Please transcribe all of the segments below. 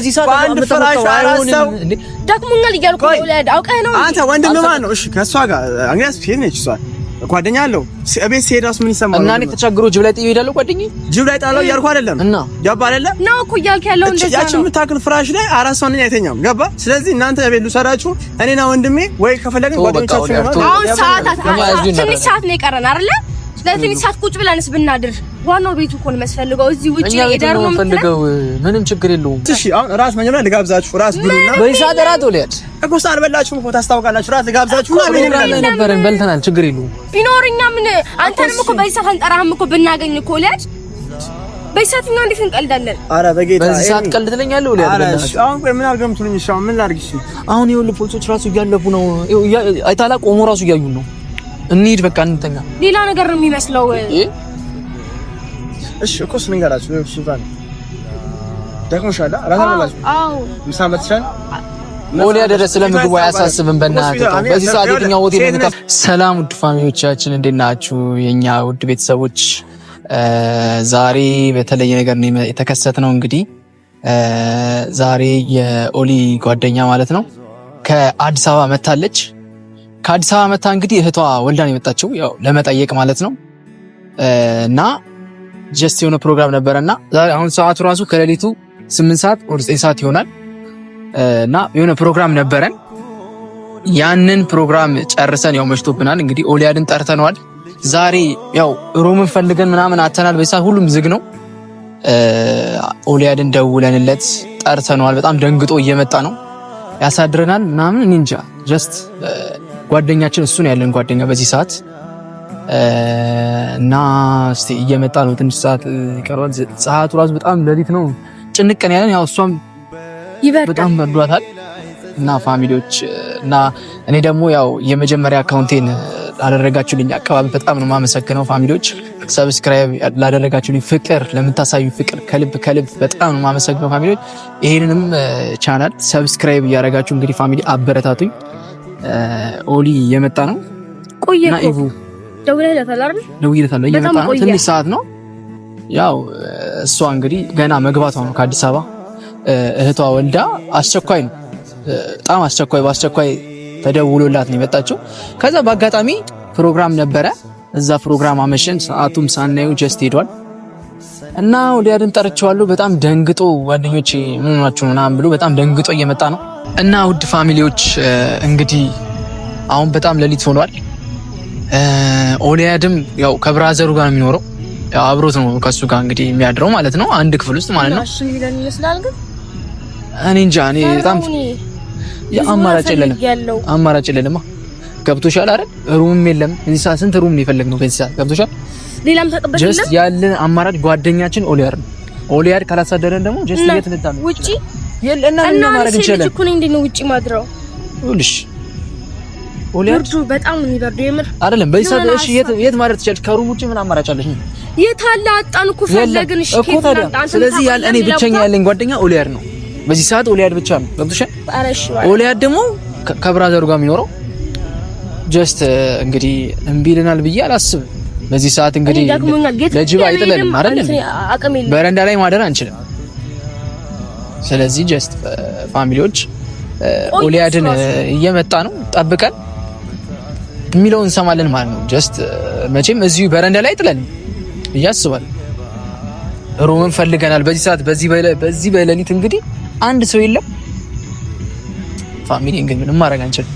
እዚህ ሰዓት ደክሞኛል እያልኩ ነው ለዳ አውቀህ ነው አንተ ወንድም ማን ነው? እሺ ከሷ ጋር አንግዲያስ ፌል ነች እሷ ጓደኛ አለው እቤት ሲሄድ እራሱ ምን ይሰማል? እና እኔ ተቸግሮ ጅብ ላይ ጥዬ እሄዳለሁ ጓደኛዬ ጅብ ላይ ጣለው እያልኩ አይደለም እና ገባ አይደለም ነው እኮ እያልክ ያለው እንደዛ ነው። ያቺ የምታክል ፍራሽ ላይ አራት ሰው ነኝ አይተኛም ገባ። ስለዚህ እናንተ እቤት ልውሰዳችሁ እኔና ወንድሜ ወይ ከፈለግን ጓደኞቻችሁ አሁን ትንሽ ሰዓት ነው የቀረን አይደለ? ስለዚህ ሰዓት ቁጭ ብለንስ ብናድር ዋናው ቤቱ እኮ ነው የሚያስፈልገው። እዚህ ውጪ ሄደር ነው የምፈልገው። ምንም ችግር የለውም። እሺ አሁን ራስ መጀመሪያ ልጋብዛችሁ ራስ ብሉና በይሳት ራት ወለድ እኮ ሳልበላችሁ እኮ ታስታውቃላችሁ። ራት ልጋብዛችሁ እና ምን ነበረን በልተናል። ችግር የለውም። ቢኖርኛ ምን አንተንም እኮ በይሳት አንጠራህም እኮ ብናገኝ እኮ ወለድ በይሳትኛ እንዴት እንቀልዳለን? አረ በጌታ በዚህ ሰዓት ቀልድ ትለኛለህ ወለድ አለሽ። አሁን ቆይ ምን አልገምቱልኝ። እሺ አሁን ምን ላድርግ? እሺ አሁን ይኸውልህ ፖሊሶች ራሱ እያለፉ ነው። አይታላ ቆሞ ራሱ እያዩን ነው። እንሂድ በቃ እንተኛ። ሌላ ነገር ነው የሚመስለው። እሺ እኮ ስንገራችሁ ነው ሱፋን ደክሞሻል አላታላችሁ? አዎ ምሳመትሻል ሞሊያ ደረስ ስለምግቡ አያሳስብም። በእናትህ በዚህ ሰዓት የትኛው ሆቴል ነው? ሰላም ውድ ፋሚሊዎቻችን እንዴት ናችሁ? የኛ ውድ ቤተሰቦች ዛሬ በተለየ ነገር ነው የተከሰተው። እንግዲህ ዛሬ የኦሊ ጓደኛ ማለት ነው ከአዲስ አበባ መታለች። ከአዲስ አበባ መታ እንግዲህ እህቷ ወልዳ ነው የመጣችው ያው ለመጠየቅ ማለት ነው። እና ጀስት የሆነ ፕሮግራም ነበረና ዛሬ አሁን ሰዓቱ ራሱ ከሌሊቱ 8 ሰዓት ወደ 9 ሰዓት ይሆናል። እና የሆነ ፕሮግራም ነበረን። ያንን ፕሮግራም ጨርሰን ያው መሽቶብናል። እንግዲህ ኦሊያድን ጠርተነዋል። ዛሬ ያው ሩምን ፈልገን ምናምን አተናል። በሰዓት ሁሉም ዝግ ነው። ኦሊያድን ደውለንለት ጠርተነዋል። በጣም ደንግጦ እየመጣ ነው። ያሳድረናል ምናምን እኔ እንጃ ጀስት ጓደኛችን እሱ ነው ያለን ጓደኛ በዚህ ሰዓት እና እስቲ እየመጣ ነው። ትንሽ ሰዓት ይቀርዋል። ሰዓቱ ራሱ በጣም ሌሊት ነው። ጭንቀን ያለን ያው እሷም በጣም በርዷታል። እና ፋሚሊዎች እና እኔ ደግሞ ያው የመጀመሪያ አካውንቴን ላደረጋችሁልኝ አቀባበል በጣም ነው የማመሰግነው። ፋሚሊዎች ሰብስክራይብ ላደረጋችሁልኝ ፍቅር፣ ለምታሳዩ ፍቅር ከልብ በጣም ነው የማመሰግነው። ፋሚሊዎች ይሄንንም ቻናል ሰብስክራይብ እያደረጋችሁ እንግዲህ ፋሚሊ አበረታቱኝ። ኦሊ እየመጣ ነው። ቆየና ኢቭ ደውለታል አይደል? ደውለታል። እየመጣ ነው። ትንሽ ሰዓት ነው። ያው እሷ እንግዲህ ገና መግባቷ ነው ከአዲስ አበባ። እህቷ ወልዳ አስቸኳይ ነው በጣም አስቸኳይ፣ በአስቸኳይ ተደውሎላት ነው የመጣችው። ከዛ በአጋጣሚ ፕሮግራም ነበረ። እዛ ፕሮግራም አመሸን። ሰዓቱም ሳናየው ጀስት ሄዷል። እና ኦሊያድን ጠርቼዋለሁ። በጣም ደንግጦ ጓደኞቼ ምን ሆናችሁ ምናምን ብሎ በጣም ደንግጦ እየመጣ ነው። እና ውድ ፋሚሊዎች እንግዲህ አሁን በጣም ሌሊት ሆኗል። ኦሊያድም ያው ከብራዘሩ ጋር ነው የሚኖረው። ያው አብሮት ነው ከሱ ጋር እንግዲህ የሚያድረው ማለት ነው፣ አንድ ክፍል ውስጥ ማለት ነው። እኔ እንጃ እኔ በጣም አማራጭ የለንም። ገብቶሻል አይደል? ሩምም የለም እዚህ ሰዓት። ስንት ሩም ነው የፈለግነው በዚህ ሰዓት? ገብቶሻል? ሌላም ተቀበል ጀስት ያለን አማራጭ ጓደኛችን ኦሊያድ ነው። ኦሊያድ ካላሳደረን ደግሞ ጀስት እየተነጣን ውጪ የለና ምን ማድረግ እንችላለን? እኮ ነው እንዴ ነው ውጪ ማድረው? ይኸውልሽ ኦሊያድ በጣም ነው የሚበርደው የምር አይደለም በዚህ ሰዓት። እሺ የት ማድረግ ትችላለሽ? ከሩም ውጪ ምን አማራጭ አለሽ? የት አለ? አጣን እኮ ፈለግን። እሺ እኮ ታዲያ ስለዚህ እኔ ብቸኛ ያለኝ ጓደኛ ኦሊያድ ነው በዚህ ሰዓት። ኦሊያድ ብቻ ነው። ገብቶሻል? ኦሊያድ ደግሞ ከብራዘሩ ጋር የሚኖረው ጀስት እንግዲህ እምቢ ይለናል ብዬ አላስብም በዚህ ሰዓት። እንግዲህ ለጅብ አይጥለንም አይደል? በረንዳ ላይ ማደር አንችልም። ስለዚህ ጀስት ፋሚሊዎች ኦሊያድን እየመጣ ነው፣ ጠብቀን የሚለውን እንሰማለን ማለት ነው። ጀስት መቼም እዚሁ በረንዳ ላይ አይጥለንም ብዬ አስባለሁ። ሩምን ፈልገናል በዚህ ሰዓት። በዚህ በሌሊት እንግዲህ አንድ ሰው የለም። ፋሚሊ እንግዲህ ምንም ማድረግ አንችልም።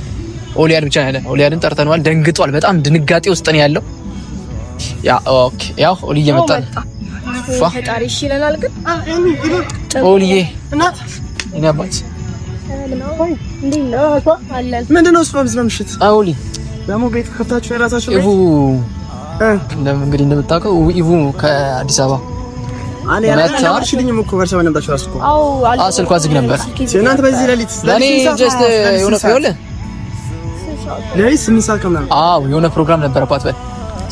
ኦሊያድ ብቻ ነው ያለን። ኦሊያድን ጠርተነዋል። ደንግጧል። በጣም ድንጋጤ ውስጥ ነው ያለው። ኦኬ ያው ኦሊ እየመጣ ነው። ፈጣሪ ይሽለናል። ግን ኦሊዬ እናት እኔ አባት ምንድነው እሱ በብዝ በምሽት ኦሊ ደግሞ ቤት ከፍታችሁ የራሳችሁ ኢቭ እንግዲህ እንደምታውቀው ኢቭ ከአዲስ አበባ አኔ ያላችሁልኝም እኮ በርሰው ነበር ራሱ እኮ ስልኳ ዝግ ነበር። እናንተ በዚህ ሌሊት ለኔ ጀስት የሆነ ሌሊት 8 ሰዓት ከምናምን የሆነ ፕሮግራም ነበረባት።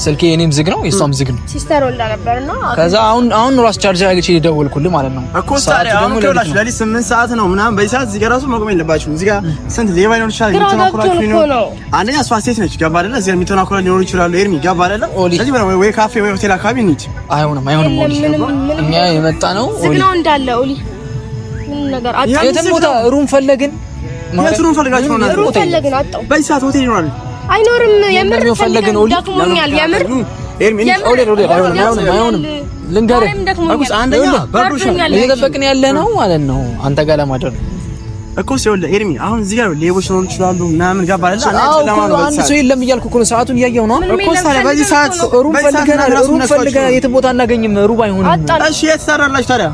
ስልኬ እኔም ዝግ ነው የሷም ዝግ ነው። ሲስተር ወልዳ ነበርና ከዛ አሁን ራስ ቻርጅ አድርጌ ደወልኩልህ ማለት ነው እኮ ታዲያ አሁን ከላሽ ሌሊት 8 ሰዓት ነው ምናምን በዚህ ሰዓት እዚህ ጋር ራሱ መቆም የለባችሁም። እዚህ ጋር ስንት ሌባ ይኖር ይችላል። የሚተናኮላችሁ ነው። አንደኛ እሷ ሴት ነች ገባ አይደለ? እዚህ የሚተናኮላችሁ ሊኖሩ ይችላሉ። ኤርሚ ገባ አይደለ? ስለዚህ ወይ ካፌ ወይ ሆቴል አካባቢ እንሂድ። አይሆንም እኛ የመጣ ነው ዝግ ነው እንዳለ ኦሊ ነገር የትም ቦታ ሩም ፈለግን ማለት ሩም ፈልጋችሁ ነው ሩም ፈለግን አጣው በዚህ ሰዓት ሆቴል ይኖራል አይኖርም የምር ፈለግን ደክሞኛል የምር አይሆንም ልንገርህ አኩስ አንደኛ በሩሽ እየጠበቅን ያለ ነው ማለት ነው አንተ ጋር ለማደር እኮ ሲወለ ኤርሚ አሁን እዚህ ጋር ሌቦች ነው ይችላሉ ምናምን ጋር ባለ አንድ ሰው የለም እያልኩ እኮ ነው ሰዓቱን እያየው ነው እኮ ታዲያ በዚህ ሰዓት ሩም ፈልገና የትም ቦታ እናገኝም ሩብ አይሆንም እሺ የት ሰራላችሁ ታዲያ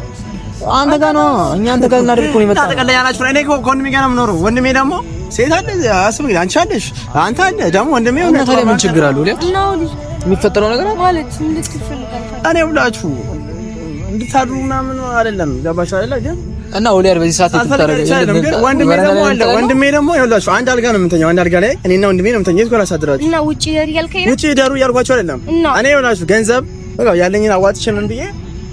አንተ ጋር ነው እኛ አንተ ጋር እናደርግ እኮ ነው የመጣው ታጠቀለያላችሁ እኔ እኮ ወንድሜ ጋር ነው የምኖረው ወንድሜ ደግሞ ሴት አለ አስብ አንቺ አለሽ አንተ አለ ደግሞ ወንድሜ እና ታዲያ ምን ችግር አለው የሚፈጠረው ነገር ማለት እንድትፈልጋል እኔ ብላችሁ እንድታድሩ ምናምን አይደለም ገባሽ አይደለ ግን እና ወሊያር በዚህ ሰዓት ተታረገ ወንድሜ ደግሞ አለ ወንድሜ ደግሞ ይኸውላችሁ አንድ አልጋ ነው የምንተኛው አንድ አልጋ ላይ እኔና ወንድሜ ነው የምንተኛው የት ጋር አሳድራችሁ እና ውጪ ደሩ ያልከኝ ውጪ ደሩ ያልኳችሁ አይደለም እኔ ይኸውላችሁ ገንዘብ በቃ ያለኝን አዋጥቼ ምን ብዬ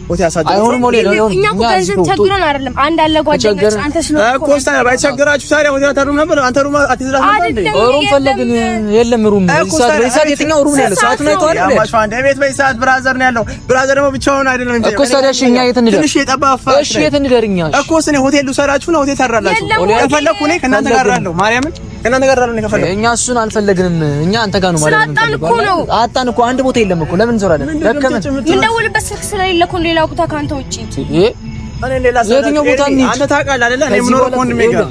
ሆቴ አሳድራችሁ አይሆንም ወሊያር እኛ እኮ ገንዘብ ቸግሮን አይደለም አንድ አለ ጓደኛችን አንተ ስለሆነ እኮ ታዲያ ባይቸግራችሁ ታዲያ ሆቴል አታድሩም ነበር አንተ ሩም አትዝራፍ ነበር ሩም ፈለግን የለም ሩም ሰዓት የትኛው ሩም ነው ያለው ሰዓት ነው አይተዋል ያማሽ አንድ ቤት በሰዓት ብራዘር ነው ያለው ብራዘር ደግሞ ብቻውን አይደለም እንጂ እኮ ታዲያሽ እኛ የት እንደር ትንሽ የጠባፋ እሺ የት እንደርኛ እኮ እኔ ሆቴል ልሰራችሁ ነው ሆቴል ታራላችሁ ከፈለኩ እኔ ከእናንተ ጋር አለው ማርያምን ከእናንተ ጋር አለው ከፈለኩ እኛ እሱን አልፈለግንም እኛ አንተ ጋር ነው ማለት ነው አጣን እኮ አንድ ቦታ የለም እኮ ለምን እንዞራለን ደከመን እንደውልበት ስልክ ስለሌለ እኮ ሌላ ቦታ ካንተ ውጪ እኔ ሌላ የትኛው ቦታ እንሂድ አንተ ታውቃለህ አይደለ እኔ ምኖር ወንድሜ ጋር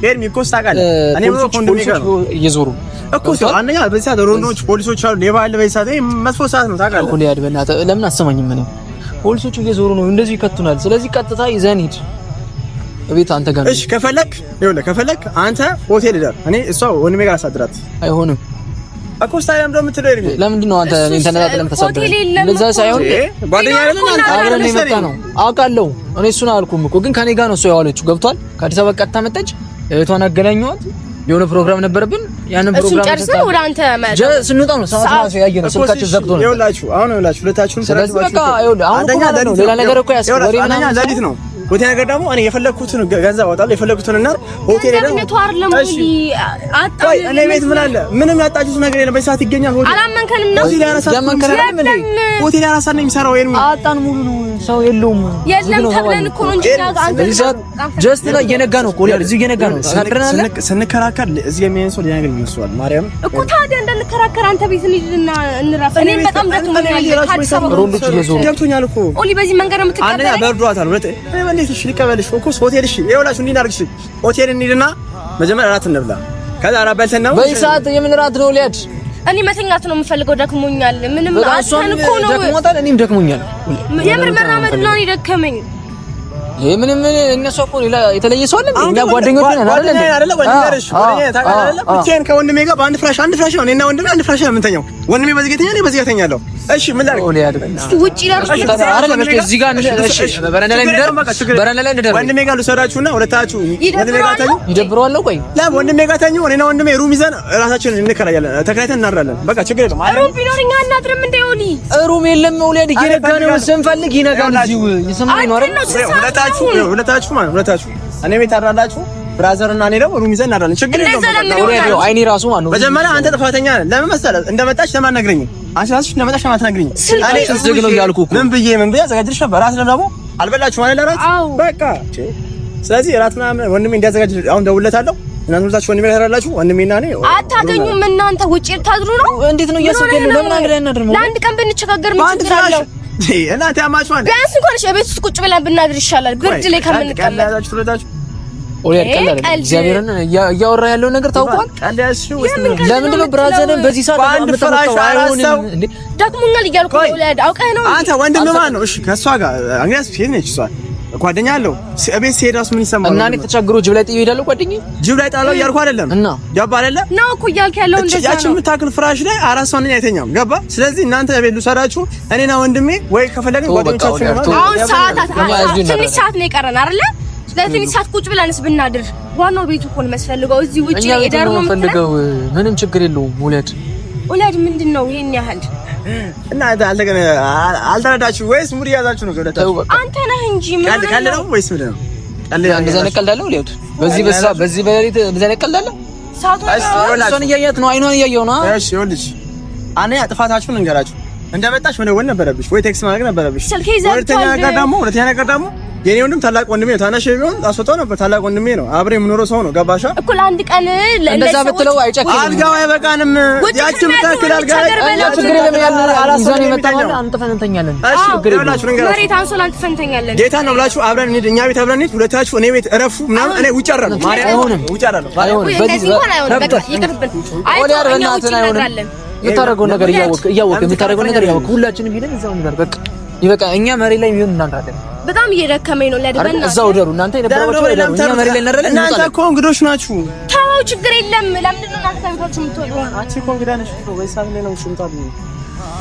ኤርሚ እኮ ታውቃለህ እኔ ምኖር ወንድሜ ጋር እየዞሩ እኮ ሰው አንደኛ በዚህ ሰዓት ሮንዶች ፖሊሶች አሉ ሌባ አለ በዚህ ሰዓት መጥፎ ሰዓት ነው ታውቃለህ እኮ ሊያድ በእናትህ ለምን አሰማኝም እኔ ፖሊሶቹ እየዞሩ ነው እንደዚህ ይከቱናል ስለዚህ ቀጥታ ይዘን ሂድ እቤት አንተ ጋር እሺ ከፈለክ አንተ ሆቴል ሄደህ እኔ እሷ ወንድሜ ጋር አሳድራት አይሆንም እኮ ስታይም ደግሞ የምትለው ኤርሚ ለምንድን ነው አንተ ኢንተርኔት ተሳደረ ለዛ ሳይሆን ጓደኛ አይደለም አንተ አብረን የመጣ ነው አውቃለሁ እኔ እሱን አልኩም እኮ ግን ከኔ ጋር ነው እሷ ያዋለችው ገብቷል ከአዲስ አበባ ቀጥታ መጣች እህቷን አገናኘኋት የሆነ ፕሮግራም ነበረብን ያንን ፕሮግራም ጨርሰን ወደ አንተ መጣ ስንወጣ ነው ሰዓት ያየነው ስልካችን ዘግቶ ነው ይኸውላችሁ ሁለታችሁም ስለዚህ በቃ አንደኛ ሌላ ነገር እኮ ያስወሪ አንደኛ ለሊት ነው ሆቴል ነገር ደግሞ እኔ የፈለኩትን ገንዘብ አወጣለሁ የፈለኩትንና ሆቴል ሄደን እሺ ቆይ እኔ ቤት ምን አለ ምንም ያጣችሁት ነገር የለም በሰዓት ይገኛል ሆቴል አላመንከንም ነው ሆቴል ያራሳን ነው የሚሰራው ኤርሚ አጣን ሙሉ ነው ሰው የለውም የለም ተብለን እኮ ነው እንጂ አንተ ጀስት ላይ እየነጋ ነው እኮ እዚህ እየነጋ ነው ስንከራከር እዚህ የሚያየን ሰው ሊያገኝ ይመስላል ማርያም እኮ ታዲያ እንዳንከራከር አንተ ቤት እንሂድና እንራፍ እኔም በጣም ገብቶኛል እኮ ኦሊ በዚህ መንገድ ነው የምትቀበለው አንደኛ በርዷታል ሁለት እንዴት እሺ ልቀበልሽ እኮ ሆቴል እሺ ይኸውላችሁ እንዲህ እናድርግሽ ሆቴል እንሂድና መጀመሪያ እራት እንብላ ከዛ እራት በልተን ነው በሰዓት የምን እራት ነው ሊያድ እኔ መተኛት ነው የምፈልገው ደክሞኛል ምንም አሰን እኮ ነው ደክሞታል እኔም ደክሞኛል የምር መራመድ ነው ደከመኝ ምንም እነሱ እኮ ሌላ የተለየ ሰው አለ እኛ ጓደኞች ነን አይደል ወንድሜሽ ታውቃለህ ብቻዬን ከወንድሜ ጋር በአንድ ፍራሽ ነው እኔና ወንድሜ አንድ ፍራሽ ነው የምንተኛው ወንድሜ በዚህ ጋር እኔ በዚህ ጋር እተኛለሁ እሺ ምን ላድርግ ውጪ አይደል እዚህ ጋር እሺ በረንዳ ላይ እንደር ወንድሜ ጋር ልሰራችሁና ሁለታችሁ ወንድሜ ጋር ተኙ ይደብረዋል ነው ቆይ ወንድሜ ጋር ተኙ እኔና ወንድሜ ሩም ይዘን ራሳችንን እንከራያለን ተከራይተን እናድራለን በቃ ችግር የለም ሩም ቢኖርኛ እናድርም እንደ ኦሊ ሩም የለም ወሊያድ እየነጋ ነው ስንፈልግ ይነጋል እዚሁ ይሰማኝ ነው አይደል ሁለታችሁ እኔ ቤት አድራላችሁ ብራዘር እና እኔ ደግሞ ሩም ይዘን እናድራለን ችግር የለውም አይኔ ራሱ ማን ነው መጀመሪያ አንተ ጥፋተኛ ነህ ለምን መሰለህ እንደመጣች ለማናግረኝ አንቺ ራስሽ እንደመጣሽ ለማትነግሪኝ እኔ እዚህ ነው ያልኩህ እኮ ምን ብዬ አዘጋጅልሽ ነበር ራስ ደግሞ አልበላችሁ ማለት ለራት በቃ ስለዚህ ራት ምናምን ወንድሜ እንዲያዘጋጅ አሁን ደውለታለሁ እናንተ ሁለታችሁ ወንድሜ ጋር አላችሁ ወንድሜና እኔ አታገኙም እናንተ ውጪ ታድሩ ነው እንዴት ነው እያሰብከኝ ነው ለምን አንድ ላይ እናድርም ለአንድ ቀን ብንቸጋገር ምን ችግር አለው እናንተ ያማችሁ አንዴ ቢያንስ እንኳን ቤት ውስጥ ቁጭ ብለን ብናድር ይሻላል ብርድ ላይ ከምንቀመጥ ኦሊያድ ቀላል እግዚአብሔርን እያወራ ያለው ነገር ታውቋል ለምንድን ነው ብራዘርን በዚህ ሰዓት አይሆንም ደክሞኛል እያልኩ ኦሊያድ አውቀህ ነው አንተ ወንድም ማን ነው እሺ ከእሷ ጋር እንግዲያስ ፊት ነች እሷ ጓደኛ አለው ቤት ሲሄድ እራሱ ምን ይሰማል እና እኔ ተቸግሮ ጅብ ላይ ጥዬ እሄዳለሁ ጓደኛዬ ጅብ ላይ ጣለው እያልኩ አይደለም እና ገባ አይደለ ነው እኮ እያልክ ያለው እንደዛ ነው ያቺን የምታክል ፍራሽ ላይ አራት ሰው ነኝ አይተኛም ገባ ስለዚህ እናንተ ቤት ልሰራችሁ እኔና ወንድሜ ወይ ከፈለግን ጓደኞቻችሁ አሁን ሰዓታት ትንሽ ሰዓት ነው የቀረን አይደለ ስለዚህ ሰዓት ቁጭ ብለንስ ብናድር ዋናው ቤቱ እኮ ነው መስፈልገው እዚህ ውጪ ሄደር ነው የምፈልገው ምንም ችግር የለውም ወላድ ምንድነው ይሄን ያህል እና አልተረዳችሁ ወይስ ሙድ ያዛችሁ ነው ገለታው አንተ ነህ እንጂ ምን ካለ ነው ወይስ ምን ነው እንደዛ ነቀልዳለሁ ወላድ በዚህ በሌሊት እንደዛ ነቀልዳለሁ እሷን እያያት ነው አይኗን እያየው ነው እሺ ይኸውልሽ አንያ ጥፋታችሁን እንገራችሁ እንደመጣሽ መደወል ነበረብሽ ወይ ቴክስት ማድረግ ነበረብሽ ሁለተኛ ነገር ደግሞ የኔ ወንድም ታላቅ ወንድሜ ነው። ታናሽ ቢሆን አስወጣው ነበር። ታላቅ ወንድሜ ነው። አብሬ የምኖረው ሰው ነው። ገባሻ እኮ ለአንድ ቀን እንደዛ ብትለው አይጨክንም። አልጋው አይበቃንም። ያቺ ምታክል አልጋ ችግር የለም ያለን አላሰን የመጣው አንጥፈን እንተኛለን። እሺ ችግር የለም። መሬት አንሶላ አንጥፈን እንተኛለን። ጌታ ነው ብላችሁ አብረን እንሂድ። እኛ ቤት አብረን እንሂድ። ሁለታችሁ እኔ ቤት እረፉ ምናምን። እኔ ውጭ አራለሁ። ማርያም አይሆንም። ውጭ አራለሁ። በዚህ እንኳን አይሆንም። በቃ ይቅርብን። የምታደርገውን ነገር እያወቅህ የምታደርገውን ነገር እያወቅህ ሁላችንም ሄደን እዛው እንበር። በቃ ይበቃ። እኛ መሬት ላይ ቢሆን እናድራለን። በጣም እየደከመኝ ነው። ለደረና እዛው ደሩ እናንተ የነበረው ደሩ። እኛ መሬት ላይ እናድራለን። እናንተ እኮ እንግዶች ናችሁ። ተው ችግር የለም። ለምንድን ነው እናንተ ቤታችሁ የምትወጡት? አንቺ እኮ እንግዳ ነሽ እኮ ወይሳም ላይ ነው ሽምጣሉ።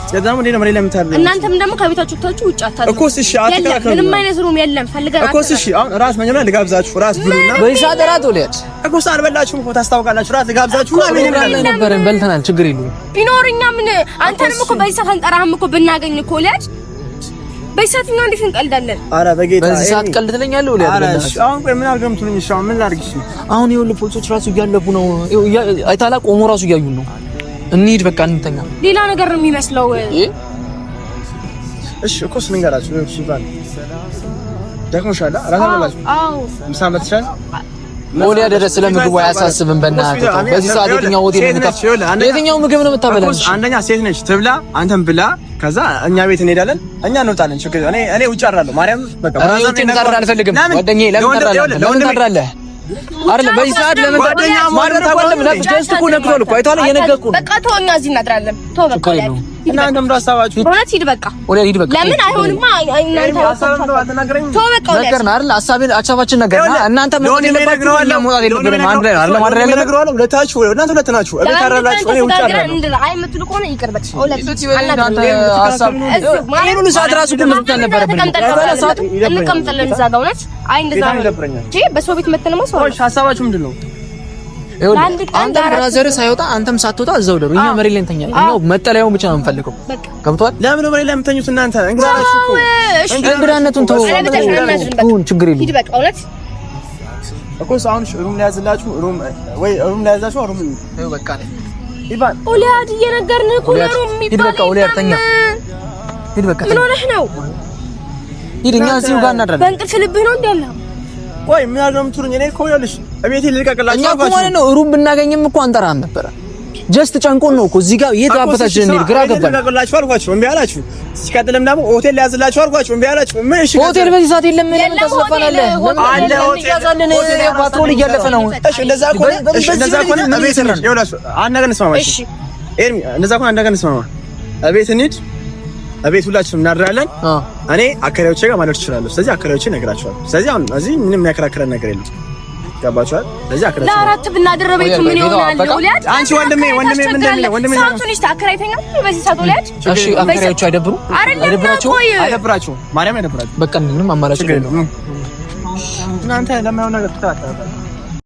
ስለዚህ እንዴ ነው መሬት ላይ የምታድሩ? እናንተም ደግሞ ከቤታችሁ ወጣችሁ ውጭ አታድሩ እኮ። እሺ አትከራከሩ። ምንም አይነት ሩም የለም ፈልገን እኮ። እሺ አሁን ራስ መጀመሪያ ልጋብዛችሁ። ራስ ብሉና በይሳት ራት ወለድ እኮ ሳልበላችሁም እኮ ታስታውቃላችሁ። ራስ ልጋብዛችሁና ምን ላይ ነበርን በልተናል። ችግር የለውም ቢኖርኛ ምን አንተንም እኮ በይሳት አንጠራህም እኮ ብናገኝ እኮ ወለድ በይሳትኛ እንዴት እንቀልዳለን? አረ በጌታ በይሳት ቀልድ ትለኛለህ ወለድ። አሁን ቆይ ምን አልገምቱልኝ። እሺ አሁን ምን ላድርግ? እሺ አሁን ይኸውልህ ፖሊሶች ራሱ እያለፉ ነው። አይታላ ቆሞ ራሱ እያዩን ነው። እንሂድ በቃ እንተኛ። ሌላ ነገር ነው የሚመስለው። እሺ እኮ ስንገራችሁ ነው። እሺ ባል ደክሞሻል። አራታላችሁ አዎ ምሳ መጥቻል። ሞሊያ ድረስ ስለምግቡ አያሳስብም። በእናትህ በዚህ ሰዓት የትኛው ሆቴል ነው የምታፈው? የትኛው ምግብ ነው የምታበላው? አንደኛ ሴት ነች ትብላ፣ አንተም ብላ። ከዛ እኛ ቤት እንሄዳለን፣ እኛ እንወጣለን። ችግር እኔ ውጭ አራለሁ። ማርያም በቃ ባዛኔ እንጠራ አልፈልግም። ጓደኛዬ ለምን ትጠራለህ? አይደል በዚህ ሰዓት ለምን ጓደኛ ማድረግ አይደለም። ለጀስት እኮ ነግሯል እኮ አይተዋል። እየነገርኩህ በቃ ተወኛ፣ እዚህ እናድራለን። ተው በቃ እናንተም ራሳባችሁ በእውነት ሂድ በቃ ሂድ በቃ። ለምን አይሆንማ? እናንተ ተው በቃ ነገርና አይደል ሐሳቤን አቻባችን ነገርና እናንተ ምን የለባችሁ ነው መውጣት የለብንም። አንድ ላይ አይደል ማድረግ ያለብን ነግሯል። ሁለታችሁ እናንተ ሁለት ናችሁ። እቤት አራላችሁ እኔ ውጭ አራለሁ። አይ የምትሉ ከሆነ ይቅር በቃ። እናንተ ሐሳብ ይሄን ሰዓት ራሱ ግን አልነበረብንም። ሰዓቱ እንቀምጣለን እዛ ጋር እውነት። አይ እንደዛ ነው እንጂ በሰው ቤት መተንማ ሰው ሐሳባችሁ ምንድን ነው? አንተ ብራዘር ሳይወጣ አንተም ሳትወጣ እዛው ደሩ። እኛ መሬት ላይ እንተኛለን። እኛው መጠለያውን ብቻ ነው የምንፈልገው። ገብቷል? ለምን ነው መሬት ላይ የምተኙት እናንተ? እንግዳችሁ እኮ እንግዳነቱን ተው። ችግር የለም። ሂድ በቃ እውነት እኮ አሁን ሩም ላይ ያዝላችሁ። ሩም ወይ ሩም ላይ ያዝላችሁ። ሩም ነው በቃ ነው ኢቫን ኦሊያድ እየነገርንህ እኮ ነው ሩም የሚባል። ሂድ በቃ ኦሊያድ ተኛ። ሂድ በቃ ምን ሆነህ ነው? ሂድ። እኛ እዚሁ ጋር እናድራለን። በእንቅልፍ ልብህ ነው እንዴ ያለው? ወይ ምን አደረምቱኝ? እኔ እኮ ያለሽ እቤቴ ልልቀቅላችሁ። እኛ እኮ ማለት ነው ሩም ብናገኝም እኮ አንጠራህም ነበረ። ጀስት ጨንቆን ነው እኮ እዚህ ጋር የት አባታችን እንሂድ ግራ ገባን። ልልቀቅላችሁ አልኳችሁ እምቢ አላችሁ። ሲቀጥልም ደግሞ ሆቴል ሊያዝላችሁ አልኳችሁ እምቢ አላችሁ። ምን እሺ ሆቴል በዚህ ሰዓት የለም። ለምን ታስለፋናለህ? አለ ሆቴል ፓትሮል እያለፈ ነው። እሺ እንደዛ ከሆነ እቤት እንሂድ። ይኸውላችሁ አንድ ነገር እንስማማ። እሺ ኤርሚ እንደዛ ከሆነ አንድ ነገር እንስማማ። እቤት እንሂድ። እቤት ሁላችንም እናድራለን። እኔ አከራዮቼ ጋር ማለት እችላለሁ። ስለዚህ አከራዮቼ እነግራቸዋለሁ። ስለዚህ አሁን እዚህ ምንም የሚያከራክረን ነገር የለም። ገባችኋል? ስለዚህ አከራዮቼ ለአራት ብናድር ቤቱ ምን ይሆናል? ወሊያድ አንቺ ወንድሜ ወንድሜ ሳቱንሽ ታከራይተኛ በዚህ ሰዓት ወሊያድ። እሺ አከራዮቹ አይደብሩ? አይደብራችሁ። ማርያም አይደብራችሁ። በቃ ምንም አማራጭ የለውም። እናንተ ለማይሆን ነገር ተከታተሉ።